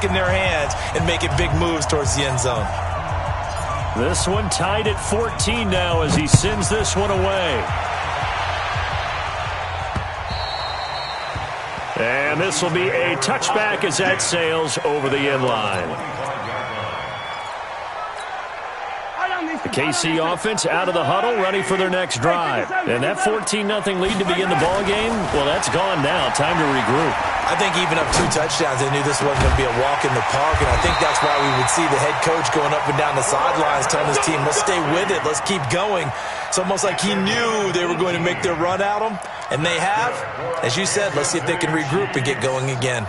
in their hands and making big moves towards the end zone. This one tied at 14 now as he sends this one away. And this will be a touchback as that sails over the end line. The KC offense out of the huddle, ready for their next drive. And that 14-0 lead to begin the ball game, well, that's gone now. Time to regroup. I think even up 2 touchdowns, they knew this wasn't going to be a walk in the park, and I think that's why we would see the head coach going up and down the sidelines telling his team, let's stay with it, let's keep going. It's almost like he knew they were going to make their run at him, and they have. As you said, let's see if they can regroup and get going again.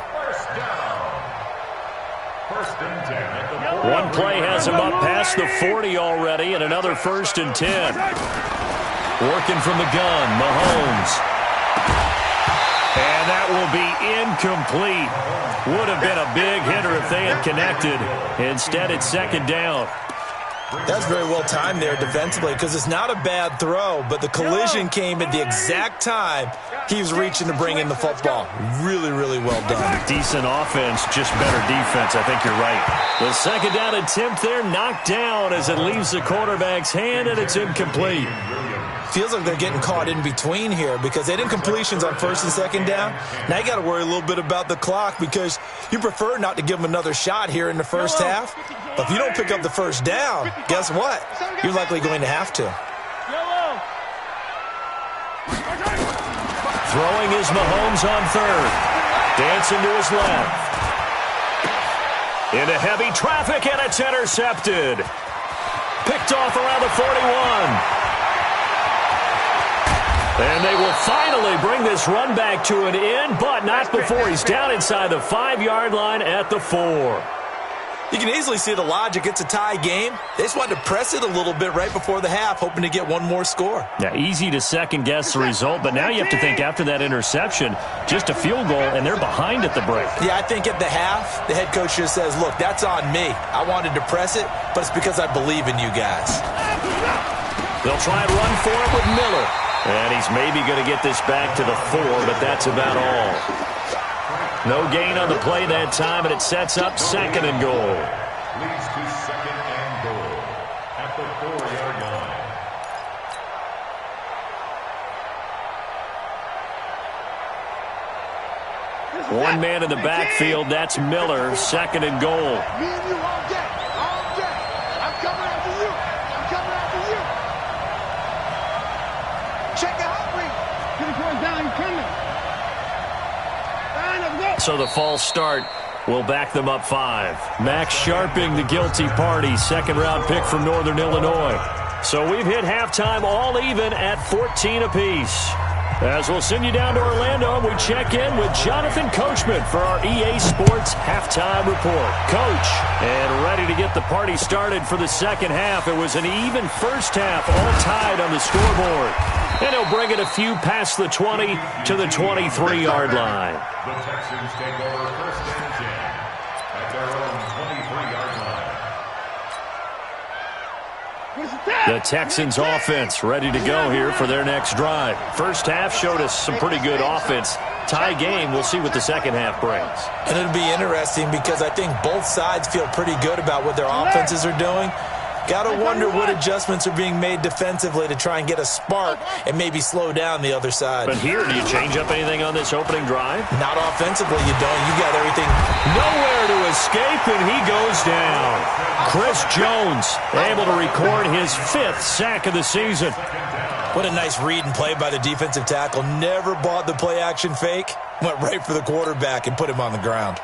One play has him up past the 40 already, and another 1st and 10. Working from the gun, Mahomes. And that will be incomplete. Would have been a big hitter if they had connected. Instead, it's 2nd down. That's very well timed there defensively because it's not a bad throw, but the collision came at the exact time he was reaching to bring in the football. Really, really well done. Decent offense, just better defense. I think you're right. The 2nd down attempt there knocked down as it leaves the quarterback's hand, and it's incomplete. Feels like they're getting caught in between here because they did completions on 1st and 2nd down. Now you got to worry a little bit about the clock because you prefer not to give them another shot here in the first half. But if you don't pick up the 1st down, guess what? You're likely going to have to. Throwing is Mahomes on 3rd. Dancing to his left. Into heavy traffic, and it's intercepted. Picked off around the 41. And they will finally bring this run back to an end, but not before he's down inside the 5-yard line at the 4. You can easily see the logic. It's a tie game. They just wanted to press it a little bit right before the half, hoping to get one more score. Yeah, easy to second-guess the result, but now you have to think after that interception, just a field goal, and they're behind at the break. Yeah, I think at the half, the head coach just says, look, that's on me. I wanted to press it, but it's because I believe in you guys. They'll try and run for it with Miller. And he's maybe going to get this back to the 4, but that's about all. No gain on the play that time, and it sets up 2nd and goal. Leads to 2nd and goal at the 4-yard line. One man in the backfield, that's Miller, 2nd and goal. Me and you all day. All day. I'm coming after you. I'm coming after you. Check the heart rate. Get the point down. You're coming. So the false start will back them up 5. Max Sharping, the guilty party, 2nd-round pick from Northern Illinois. So we've hit halftime all even at 14 apiece. As we'll send you down to Orlando, and we check in with Jonathan Coachman for our EA Sports Halftime Report. Coach, and ready to get the party started for the 2nd half. It was an even first half, all tied on the scoreboard. And he'll bring it a few past the 20 to the 23-yard line. The Texans take over 1st and 10 at their own 23-yard line. The Texans offense ready to go here for their next drive. First half showed us some pretty good offense. Tie game, we'll see what the 2nd half brings. And it'll be interesting because I think both sides feel pretty good about what their offenses are doing. Got to wonder what adjustments are being made defensively to try and get a spark and maybe slow down the other side. But here, do you change up anything on this opening drive? Not offensively, you don't. You got everything. Nowhere to escape, and he goes down. Chris Jones able to record his 5th sack of the season. What a nice read and play by the defensive tackle. Never bought the play-action fake. Went right for the quarterback and put him on the ground.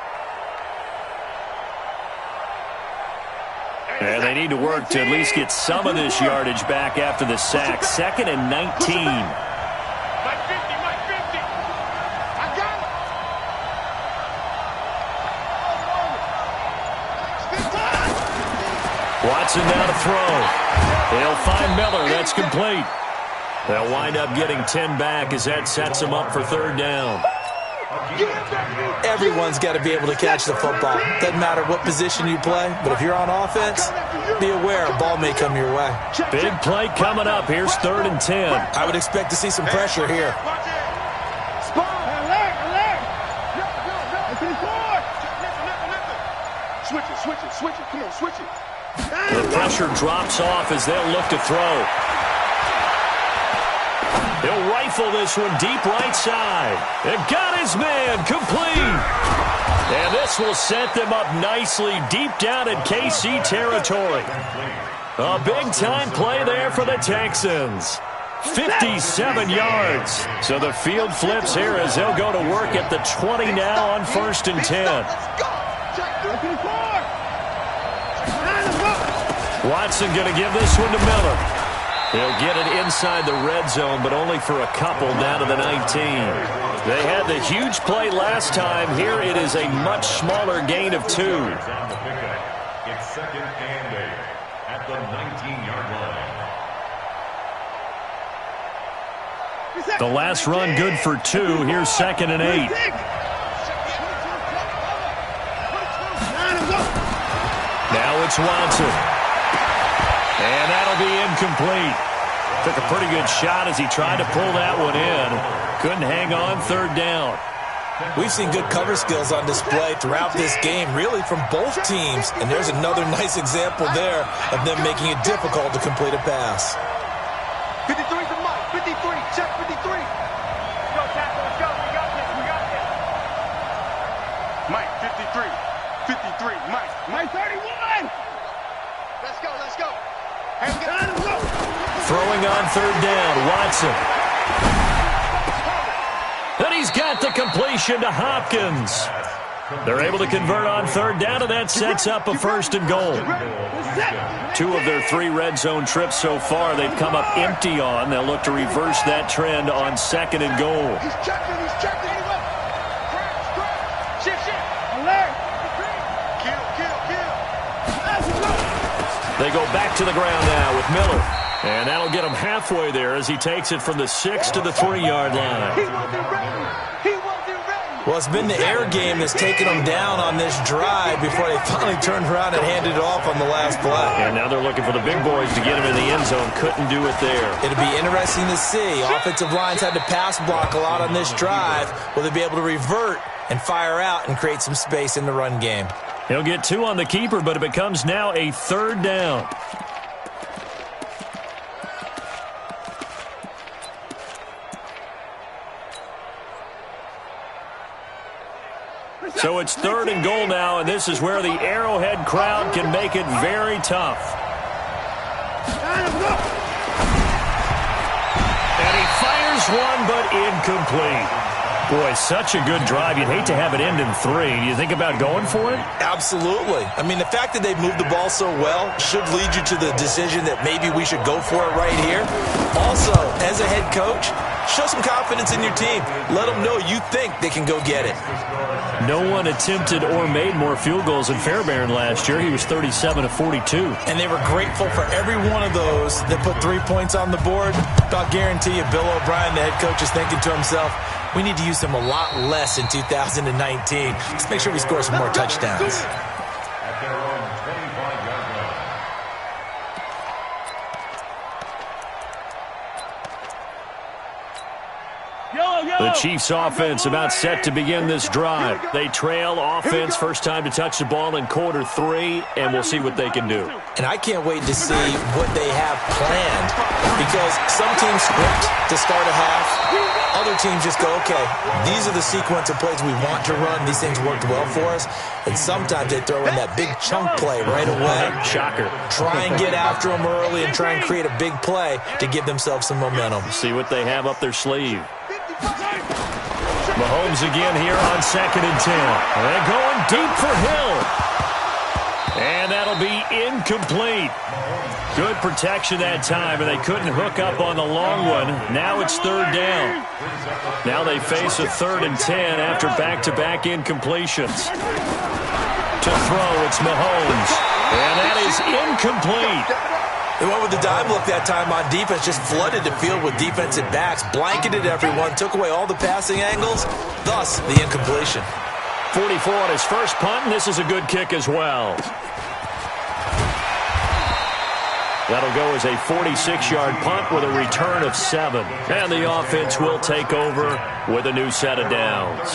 And they need to work to at least get some of this yardage back after the sack. 2nd and 19. Mike 50, Mike 50. I got it. Watson now to throw. They'll find Miller. That's complete. They'll wind up getting 10 back as that sets them up for 3rd down. Everyone's got to be able to catch the football. Doesn't matter what position you play, but if you're on offense, be aware a ball may come your way. Big play coming up. Here's 3rd and 10. I would expect to see some pressure here. Switch it, switch it, switch it. Come on, switch it. The pressure drops off as they'll look to throw. He'll rifle this one deep right side. And got his man complete. And this will set them up nicely deep down in KC territory. A big-time play there for the Texans. 57 yards. So the field flips here as they'll go to work at the 20 now on 1st and 10. Watson going to give this one to Miller. He'll get it inside the red zone, but only for a couple down to the 19. They had the huge play last time. Here it is a much smaller gain of 2. It's 2nd and 8 at the 19-yard line. The last run good for 2. Here's 2nd and 8. Now it's Watson. And that'll be incomplete. Took a pretty good shot as he tried to pull that one in. Couldn't hang on 3rd down. We've seen good cover skills on display throughout this game, really from both teams. And there's another nice example there of them making it difficult to complete a pass. 53 to Mike. 53. Check 53. Go, tackle. Let's go. We got this. We got this. Mike, 53. 53. Mike. Mike, 31. Let's go. Let's go. Throwing on 3rd down, Watson. And he's got the completion to Hopkins. They're able to convert on 3rd down, and that sets up a 1st and goal. 2 of their 3 red zone trips so far they've come up empty on. They'll look to reverse that trend on 2nd and goal. He's checking. He's checking. Shift. Alert. Kill. They go back to the ground now with Miller. And that'll get him halfway there as he takes it from the 6 to the 3-yard line. He wasn't ready. Well, it's been the air game that's taken them down on this drive before they finally turned around and handed it off on the last play. And now they're looking for the big boys to get him in the end zone. Couldn't do it there. It'll be interesting to see. Offensive lines had to pass block a lot on this drive. Will they be able to revert and fire out and create some space in the run game? He'll get 2 on the keeper, but it becomes now a 3rd down. So it's 3rd and goal now, and this is where the Arrowhead crowd can make it very tough. And he fires one, but incomplete. Boy, such a good drive. You'd hate to have it end in 3. Do you think about going for it? Absolutely. I mean, the fact that they've moved the ball so well should lead you to the decision that maybe we should go for it right here. Also, as a head coach, show some confidence in your team. Let them know you think they can go get it. No one attempted or made more field goals than Fairbairn last year. He was 37 of 42. And they were grateful for every one of those that put 3 points on the board. I'll guarantee you Bill O'Brien, the head coach, is thinking to himself, we need to use them a lot less in 2019. Let's make sure we score some more touchdowns. At their own 25-yard line. The Chiefs offense about set to begin this drive. They trail offense, first time to touch the ball in quarter 3, and we'll see what they can do. And I can't wait to see what they have planned, because some teams script to start a half. Other teams just go, okay, these are the sequence of plays we want to run. These things worked well for us. And sometimes they throw in that big chunk play right away. Shocker. Try and get after them early and try and create a big play to give themselves some momentum. See what they have up their sleeve. Mahomes again here on 2nd and 10. They're going deep for Hill. And that'll be incomplete. Good protection that time, and they couldn't hook up on the long one. Now it's 3rd down. Now they face a 3rd and 10 after back-to-back incompletions. To throw, it's Mahomes. And that is incomplete. They went with the dive look that time on defense, just flooded the field with defensive backs, blanketed everyone, took away all the passing angles, thus the incompletion. 44 on his first punt, and this is a good kick as well. That'll go as a 46-yard punt with a return of 7. And the offense will take over with a new set of downs.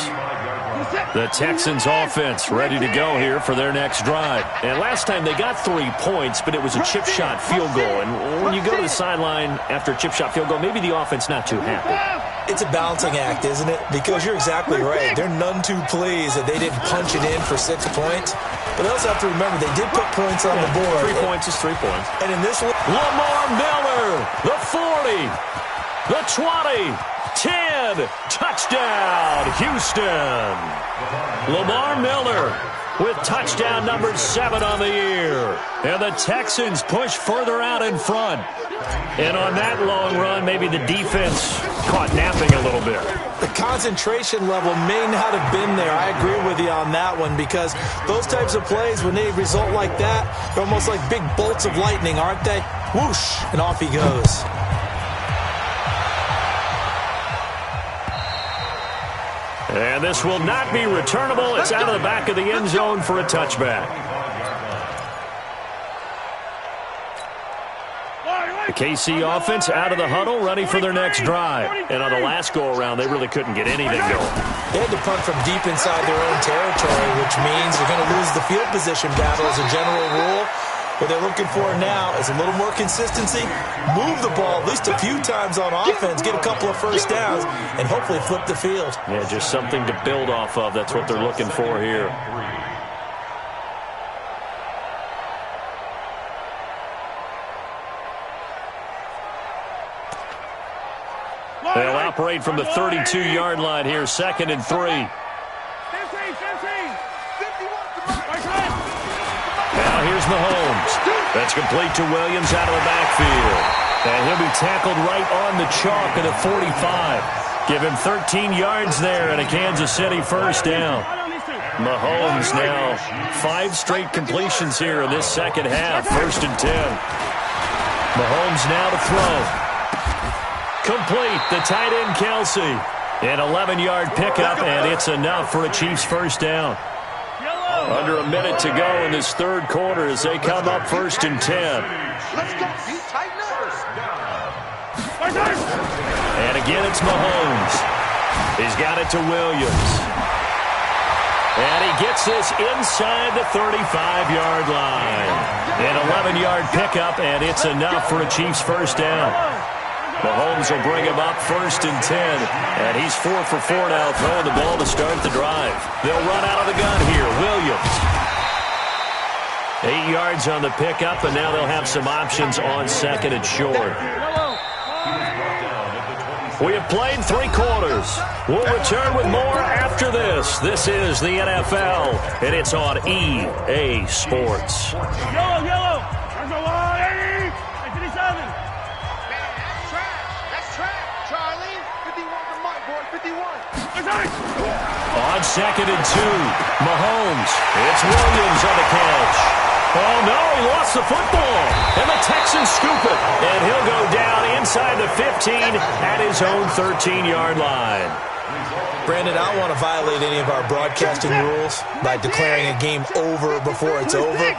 The Texans offense ready to go here for their next drive. And last time they got 3 points, but it was a chip shot field goal. And when you go to the sideline after a chip shot field goal, maybe the offense not too happy. It's a balancing act, isn't it? Because you're exactly right. They're none too pleased that they didn't punch it in for 6 points. But they also have to remember they did put points on the board. 3 points is 3 points. And in this one, Lamar Miller, the 40, the 20, 10, touchdown, Houston. Lamar Miller with touchdown number 7 on the year. And the Texans push further out in front. And on that long run, maybe the defense caught napping a little bit. the concentration level may not have been there. I agree with you on that one, because those types of plays, when they result like that, they're almost like big bolts of lightning, aren't they? Whoosh, and off he goes. And this will not be returnable. It's out of the back of the end zone for a touchback. The KC offense out of the huddle, ready for their next drive. And on the last go-around, they really couldn't get anything going. They had to punt from deep inside their own territory, which means they're going to lose the field position battle as a general rule. What they're looking for now is a little more consistency, move the ball at least a few times on offense, get a couple of first downs, and hopefully flip the field. Yeah, just something to build off of. That's what they're looking for here. They'll operate from the 32-yard line here, 2nd and 3. Now here's Mahomes. That's complete to Williams out of the backfield. And he'll be tackled right on the chalk at a 45. Give him 13 yards there and a Kansas City first down. Mahomes now 5 straight completions here in this second half. 1st and 10. Mahomes now to throw. Complete, the tight end Kelsey. An 11-yard pickup, and it's enough for a Chiefs first down. Under a minute to go in this third quarter as they come up 1st and 10. And again, it's Mahomes. He's got it to Williams. And he gets this inside the 35-yard line. An 11-yard pickup, and it's enough for a Chiefs first down. Mahomes will bring him up 1st and 10. And he's 4 for 4 now, throwing the ball to start the drive. They'll run out of the gun here. Williams. 8 yards on the pickup, and now they'll have some options on 2nd and short. We have played 3 quarters. We'll return with more after this. This is the NFL, and it's on EA Sports. Yellow, yellow. There's a line. 57. On 2nd and 2, Mahomes. It's Williams on the catch. Oh, no, he lost the football. And the Texans scoop it. And he'll go down inside the 15 at his own 13-yard line. Brandon, I don't want to violate any of our broadcasting rules by declaring a game over before it's over.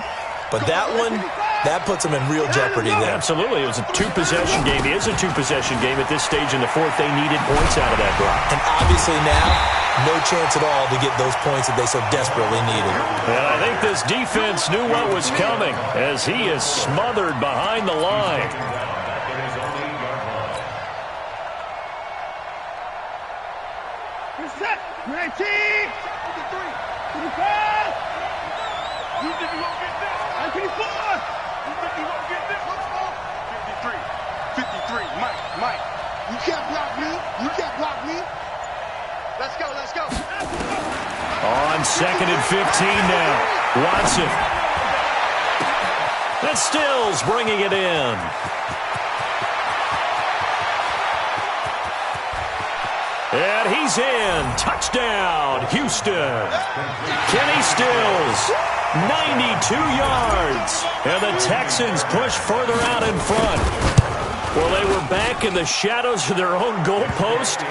But that one, that puts them in real jeopardy there. Absolutely. It was a 2-possession game. It is a 2-possession game at this stage in the fourth. They needed points out of that drive. And obviously now, no chance at all to get those points that they so desperately needed. And I think this defense knew what was coming as he is smothered behind the line. Set. 19. 53. 55. You think you won't get this? 54. You think you won't get this? 53. 53. Mike. You can't block me. You can't block me. Let's go. On 2nd and 15 now. Watson. And Stills bringing it in. And he's in. Touchdown, Houston. Kenny Stills, 92 yards. And the Texans push further out in front. Well, they were back in the shadows of their own goalpost,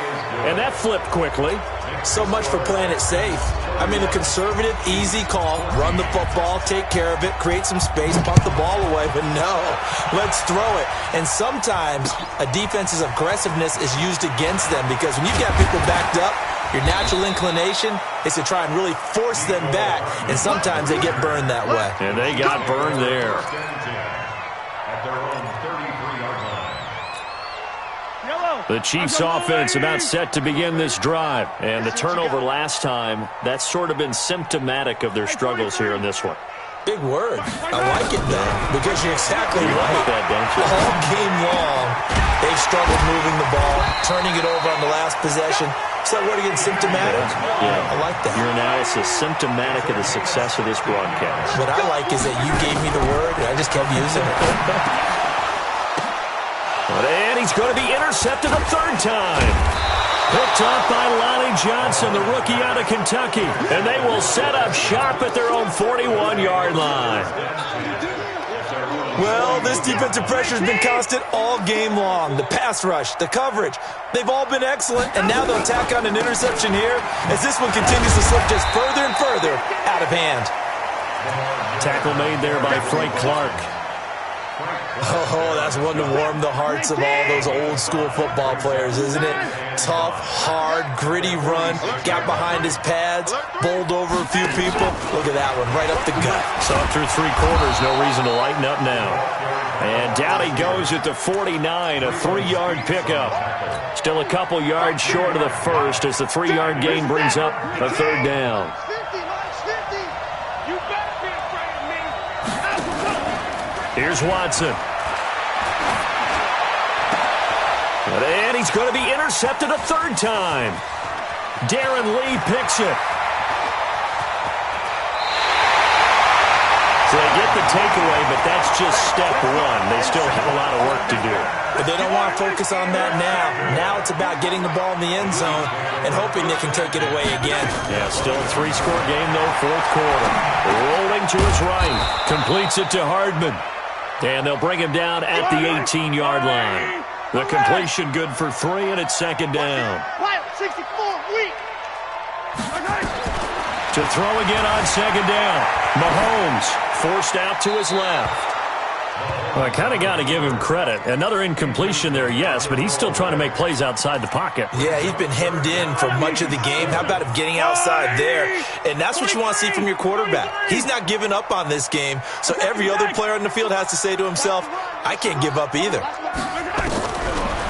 and that flipped quickly. So much for playing it safe. I mean, a conservative, easy call. Run the football, take care of it, create some space, punt the ball away. But no, let's throw it. And sometimes a defense's aggressiveness is used against them, because when you've got people backed up, your natural inclination is to try and really force them back, and sometimes they get burned that way. And they got burned there. At their own 33-yard line. The Chiefs' offense about set to begin this drive. And the turnover last time, that's sort of been symptomatic of their struggles here in this one. Big word. I like it, though, because you're exactly You right. like that, don't you? All game long, they've struggled moving the ball, turning it over on the last possession. Is that word again, symptomatic? Yeah. I like that. Your analysis, symptomatic of the success of this broadcast. What I like is that you gave me the word, and I just kept using it. And he's going to be intercepted a third time. Picked off by Lonnie Johnson, the rookie out of Kentucky. And they will set up shop at their own 41-yard line. Well, this defensive pressure has been constant all game long. The pass rush, the coverage, they've all been excellent, and now they'll tack on an interception here as this one continues to slip just further and further out of hand. Tackle made there by Frank Clark. Oh, that's one to warm the hearts of all those old-school football players, isn't it? Tough, hard, gritty run, got behind his pads, bowled over a few people. Look at that one, right up the gut. So through 3 quarters, no reason to lighten up now. And down he goes at the 49, a 3-yard pickup. Still a couple yards short of the first as the 3-yard gain brings up a third down. Here's Watson. And he's going to be intercepted a third time. Darren Lee picks it. So they get the takeaway, but that's just step one. They still have a lot of work to do. But they don't want to focus on that now. Now it's about getting the ball in the end zone and hoping they can take it away again. Yeah, still a 3-score game, though, fourth quarter. Rolling to his right. Completes it to Hardman. And they'll bring him down at the 18-yard line. The completion good for 3, and it's second down. 64, weak. To throw again on second down. Mahomes forced out to his left. Well, I kind of got to give him credit. Another incompletion there, yes, but he's still trying to make plays outside the pocket. Yeah, he's been hemmed in for much of the game. How about him getting outside there? And that's what you want to see from your quarterback. He's not giving up on this game, so every other player on the field has to say to himself, I can't give up either.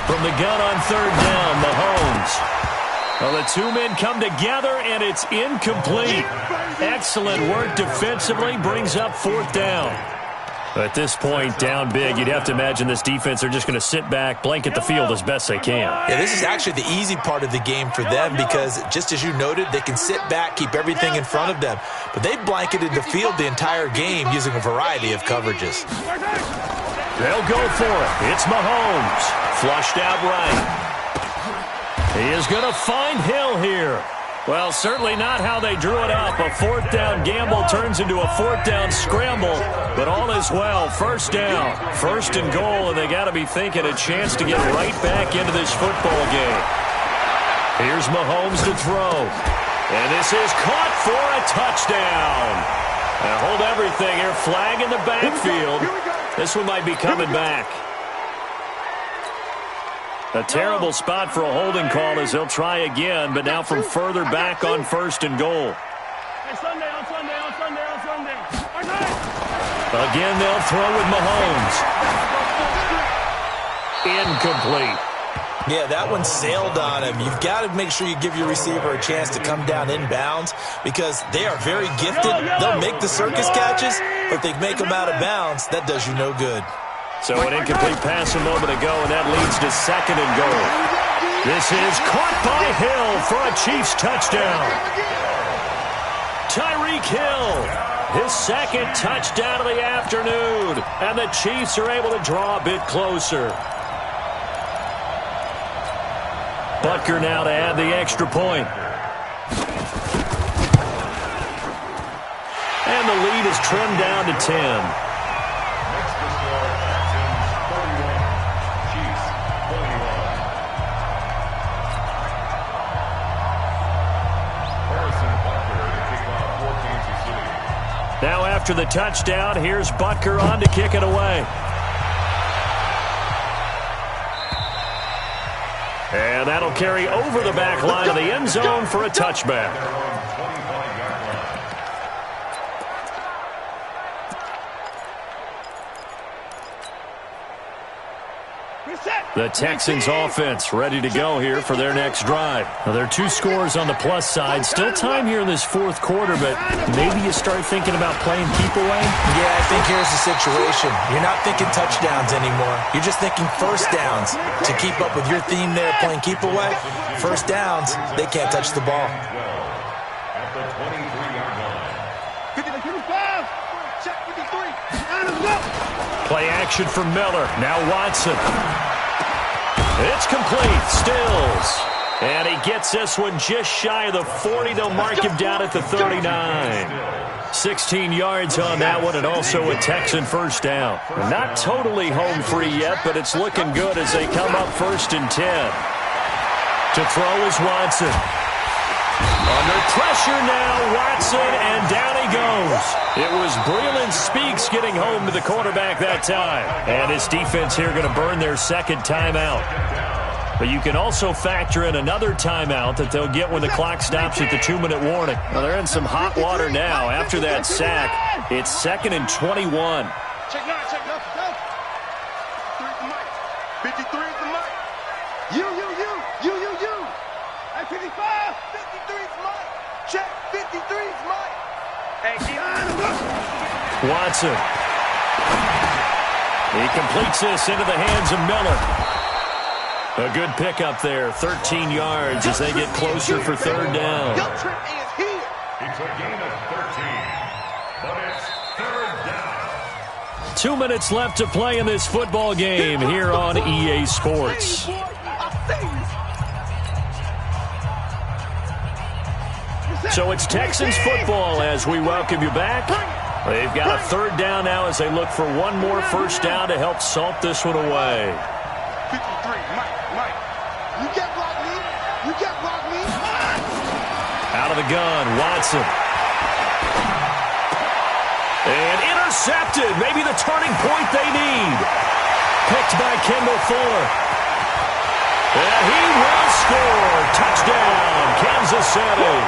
From the gun on third down, Mahomes. Well, the 2 men come together, and it's incomplete. Excellent work defensively, brings up fourth down. At this point, down big, you'd have to imagine this defense are just going to sit back, blanket the field as best they can. Yeah, this is actually the easy part of the game for them because, just as you noted, they can sit back, keep everything in front of them. But they've blanketed the field the entire game using a variety of coverages. They'll go for it. It's Mahomes. Flushed out right. He is going to find Hill here. Well, certainly not how they drew it up. A fourth down gamble turns into a fourth down scramble, but all is well. First down, first and goal, and they got to be thinking a chance to get right back into this football game. Here's Mahomes to throw, and this is caught for a touchdown. Now hold everything here. Flag in the backfield. This one might be coming back. A terrible spot for a holding call as they'll try again, but now from further back on first and goal. Again, they'll throw with Mahomes. Incomplete. Yeah, that one sailed on him. You've got to make sure you give your receiver a chance to come down inbounds because they are very gifted. They'll make the circus catches, but if they make them out of bounds, that does you no good. So an incomplete pass a moment ago, and that leads to second and goal. This is caught by Hill for a Chiefs touchdown. Tyreek Hill, his second touchdown of the afternoon, and the Chiefs are able to draw a bit closer. Butker now to add the extra point. And the lead is trimmed down to 10. Now after the touchdown, here's Butker on to kick it away. And that'll carry over the back line of the end zone for a touchback. The Texans offense ready to go here for their next drive. Now, there are 2 scores on the plus side. Still time here in this fourth quarter, but maybe you start thinking about playing keep away? Yeah, I think here's the situation. You're not thinking touchdowns anymore. You're just thinking first downs. To keep up with your theme there, playing keep away, first downs, they can't touch the ball. At the 23-yard line. 55, check 53. Play action for Miller. Now Watson. It's complete. Stills. And he gets this one just shy of the 40. They'll mark him down at the 39. 16 yards on that one, and also a Texan first down. Not totally home free yet, but it's looking good as they come up 1st and 10. To throw is Watson. Under pressure now, Watson, and down he goes. It was Breland Speaks getting home to the quarterback that time. And his defense here going to burn their second timeout. But you can also factor in another timeout that they'll get when the clock stops at the 2-minute warning. Well, they're in some hot water now. After that sack, it's 2nd and 21. Check 9, check 9. 53 is the mic. You. At 55, 53 is Mike. Check, 53 is Mike. Hey, Watson. He completes this into the hands of Miller. A good pickup there, 13 yards as they get closer for 3rd down. Your trip is here. It's a gain of 13, but it's 3rd down. 2 minutes left to play in this football game here on EA Sports. So it's Texans football as we welcome you back. They've got a 3rd down now as they look for one more first down to help salt this one away. 53, Mike. You can't block me. You can't block me. Out of the gun, Watson. And intercepted. Maybe the turning point they need. Picked by Kendall Fuller. And he will score. Touchdown, Kansas City.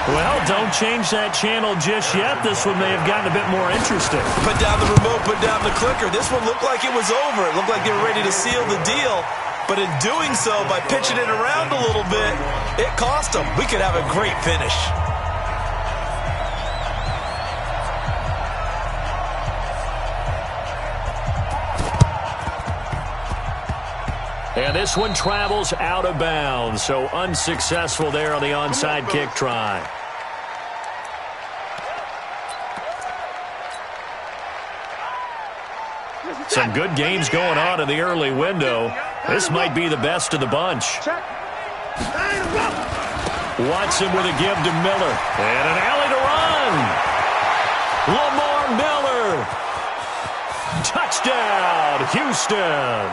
Well, don't change that channel just yet. This one may have gotten a bit more interesting. Put down the remote, put down the clicker. This one looked like it was over. It looked like they were ready to seal the deal. But in doing so, by pitching it around a little bit, it cost them. We could have a great finish. And this one travels out of bounds, so unsuccessful there on the onside kick try. Some good games going on in the early window. This might be the best of the bunch. Watson with a give to Miller. And an alley to run. Lamar Miller. Touchdown, Houston.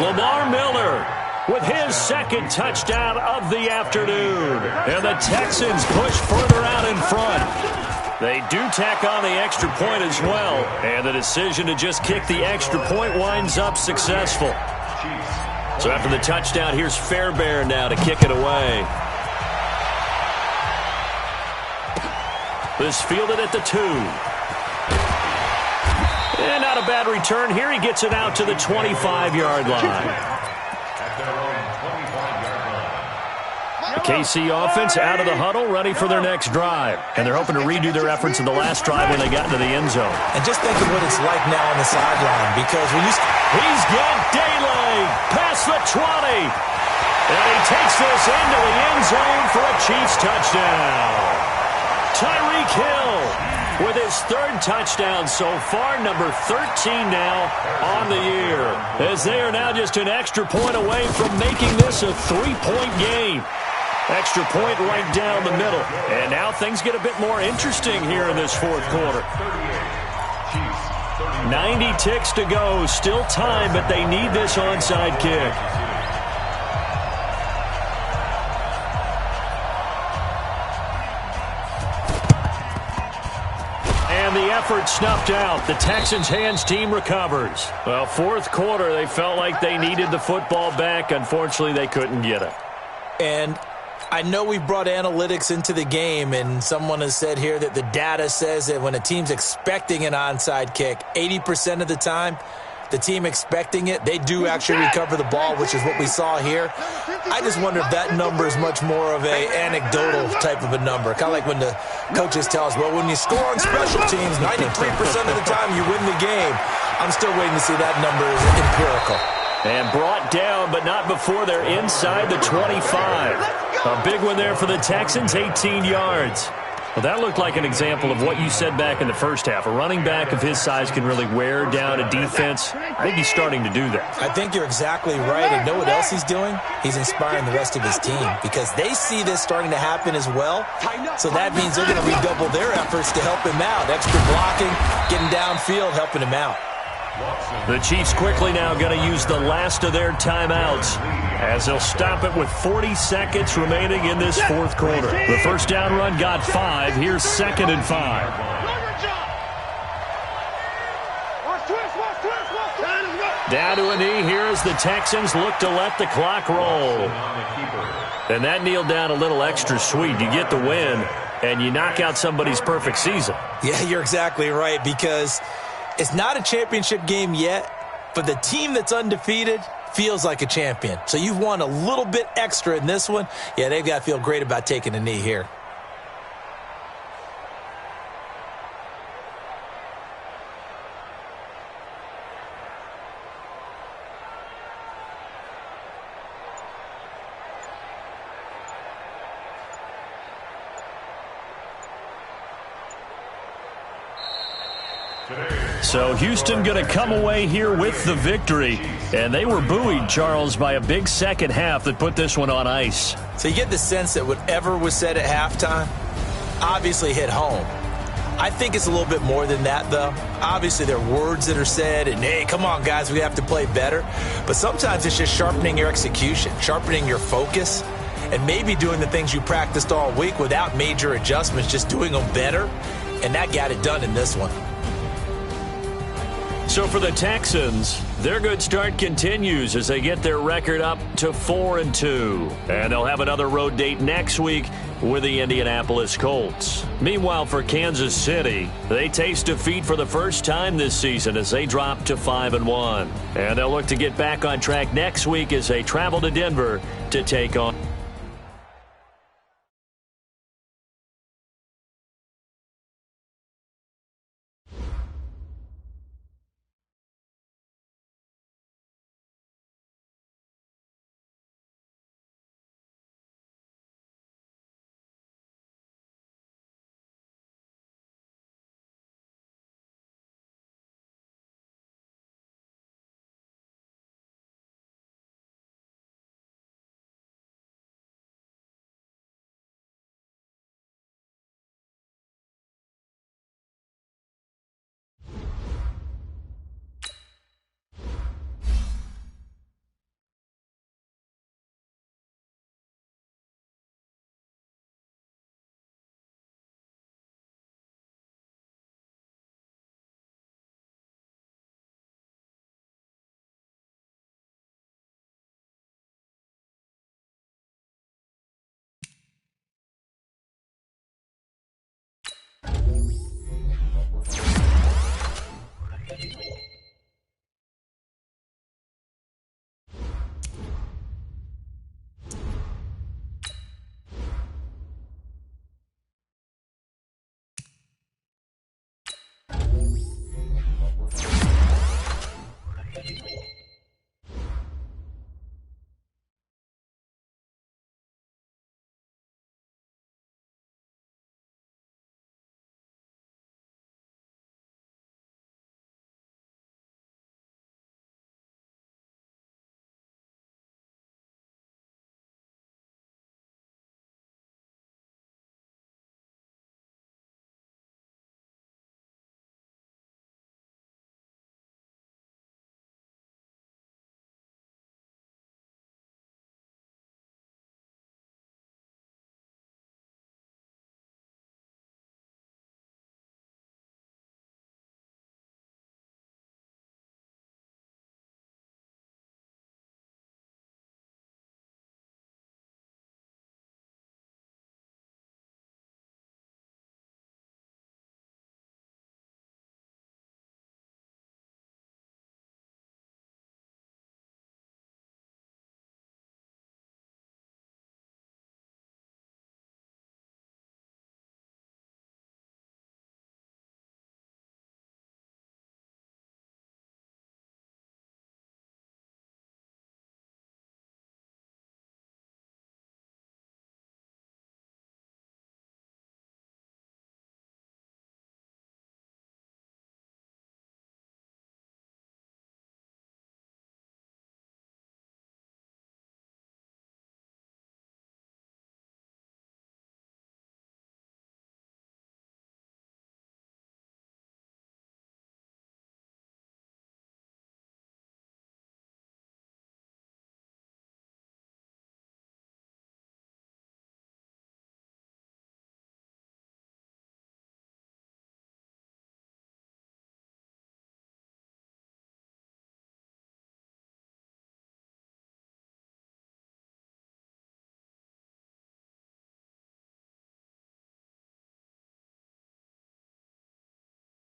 Lamar Miller with his 2nd touchdown of the afternoon. And the Texans push further out in front. They do tack on the extra point as well. And the decision to just kick the extra point winds up successful. So after the touchdown, here's Fairbairn now to kick it away. This fielded at the 2. And not a bad return here. He gets it out to the 25-yard line. The KC offense out of the huddle, ready for their next drive. And they're hoping to redo their efforts in the last drive when they got into the end zone. And just think of what it's like now on the sideline, because when you... He's got Daylay past the 20. And he takes this into the end zone for a Chiefs touchdown. Tyreek Hill with his 3rd touchdown so far, number 13 now on the year, as they are now just an extra point away from making this a 3-point game. Extra point right down the middle. And now things get a bit more interesting here in this fourth quarter. 90 ticks to go. Still time, but they need this onside kick. And the effort snuffed out. The Texans' hands team recovers. Well, fourth quarter, they felt like they needed the football back. Unfortunately, they couldn't get it. And I know we brought analytics into the game, and someone has said here that the data says that when a team's expecting an onside kick, 80% of the time, the team expecting it, they do actually recover the ball, which is what we saw here. I just wonder if that number is much more of a anecdotal type of a number. Kind of like when the coaches tell us, well, when you score on special teams, 93% of the time you win the game. I'm still waiting to see that number is empirical. And brought down, but not before they're inside the 25. A big one there for the Texans, 18 yards. Well, that looked like an example of what you said back in the first half. A running back of his size can really wear down a defense. I think he's starting to do that. I think you're exactly right. And know what else he's doing? He's inspiring the rest of his team because they see this starting to happen as well. So that means they're going to redouble their efforts to help him out. Extra blocking, getting downfield, helping him out. The Chiefs quickly now going to use the last of their timeouts as they'll stop it with 40 seconds remaining in this fourth quarter. The first down run got 5. Here's 2nd and 5. Down to a knee here as the Texans look to let the clock roll. And that kneel down a little extra sweet. You get the win, and you knock out somebody's perfect season. Yeah, you're exactly right because it's not a championship game yet, but the team that's undefeated feels like a champion. So you've won a little bit extra in this one. Yeah, they've got to feel great about taking a knee here. So Houston going to come away here with the victory. And they were buoyed, Charles, by a big second half that put this one on ice. So you get the sense that whatever was said at halftime obviously hit home. I think it's a little bit more than that, though. Obviously, there are words that are said, and, hey, come on, guys, we have to play better. But sometimes it's just sharpening your execution, sharpening your focus, and maybe doing the things you practiced all week without major adjustments, just doing them better. And that got it done in this one. So for the Texans, their good start continues as they get their record up to 4-2. And they'll have another road date next week with the Indianapolis Colts. Meanwhile, for Kansas City, they taste defeat for the first time this season as they drop to 5-1. And they'll look to get back on track next week as they travel to Denver to take on